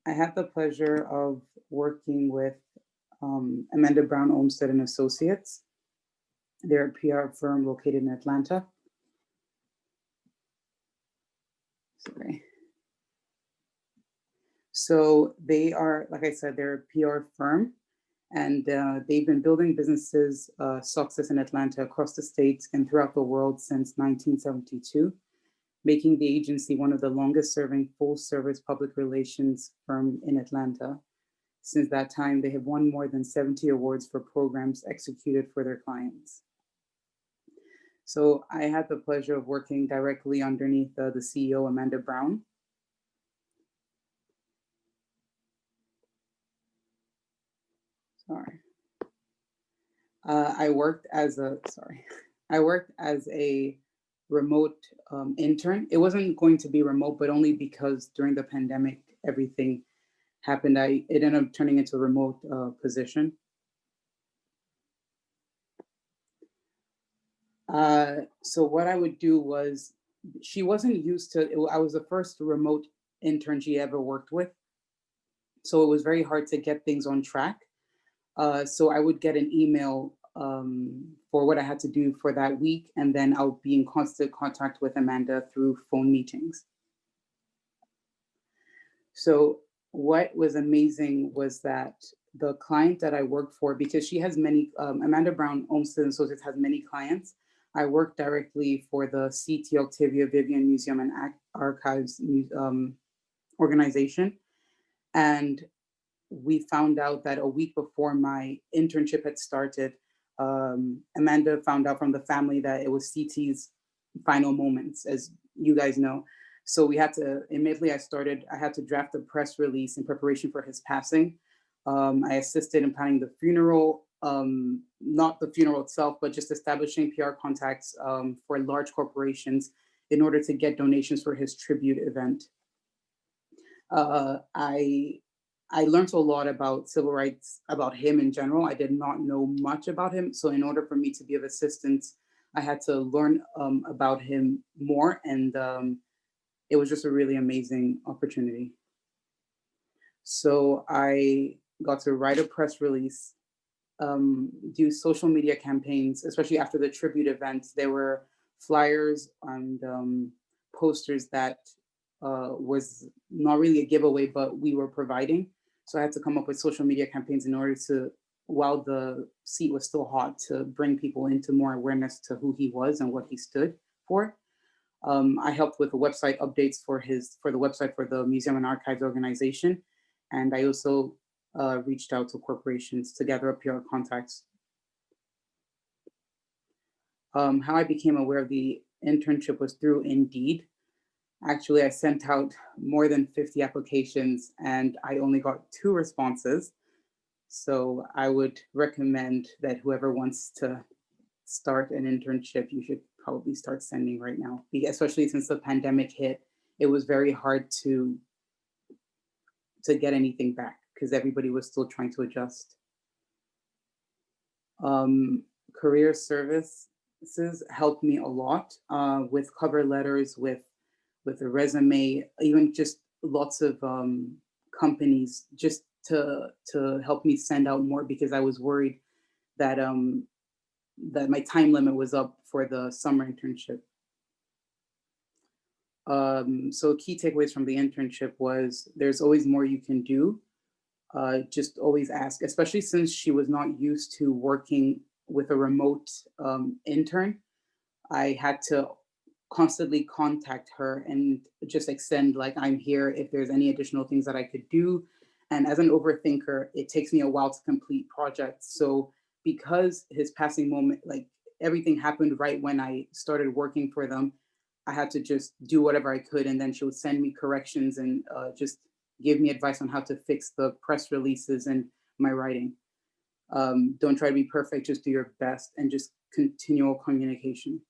I had the pleasure of working with Amanda Brown-Olmstead and Associates. They're a PR firm located in Atlanta. Sorry. So they are, like I said, they're a PR firm, and they've been building businesses success in Atlanta, across the states, and throughout the world since 1972, making the agency one of the longest serving full service public relations firm in Atlanta. Since that time, they have won more than 70 awards for programs executed for their clients. So I had the pleasure of working directly underneath the CEO, Amanda Brown. Sorry. I worked as a remote intern. It wasn't going to be remote, but only because during the pandemic, everything happened. It ended up turning into a remote position. So what I would do was, she wasn't used to, I was the first remote intern she ever worked with. So it was very hard to get things on track. So I would get an email for what I had to do for that week, and then I'll be in constant contact with Amanda through phone meetings. So what was amazing was that the client that I worked for, because she has many, Amanda Brown-Olmstead and Associates has many clients. I worked directly for the CT Octavia Vivian Museum and Archives organization. And we found out that a week before my internship had started, Amanda found out from the family that it was CT's final moments, as you guys know. So we had to, immediately I had to draft a press release in preparation for his passing. I assisted in planning the funeral, not the funeral itself, but just establishing PR contacts for large corporations in order to get donations for his tribute event. I learned a lot about civil rights, about him in general. I did not know much about him. So in order for me to be of assistance, I had to learn about him more. And it was just a really amazing opportunity. So I got to write a press release, do social media campaigns, especially after the tribute events. There were flyers and posters that was not really a giveaway, but we were providing. So I had to come up with social media campaigns in order to, while the seat was still hot, to bring people into more awareness to who he was and what he stood for. I helped with the website updates for the website for the Museum and Archives organization. And I also reached out to corporations to gather up PR contacts. How I became aware of the internship was through Indeed. Actually, I sent out more than 50 applications and I only got 2 responses. So I would recommend that whoever wants to start an internship, you should probably start sending right now, especially since the pandemic hit. It was very hard to get anything back because everybody was still trying to adjust. Career services helped me a lot with cover letters, with a resume, even just lots of companies just to help me send out more, because I was worried that that my time limit was up for the summer internship. So key takeaways from the internship was there's always more you can do. Just always ask, especially since she was not used to working with a remote intern. I had to constantly contact her and just extend, like, I'm here if there's any additional things that I could do. And as an overthinker, it takes me a while to complete projects. So because his passing moment, like, everything happened right when I started working for them, I had to just do whatever I could. And then she would send me corrections and just give me advice on how to fix the press releases and my writing. Don't try to be perfect, just do your best and just continual communication.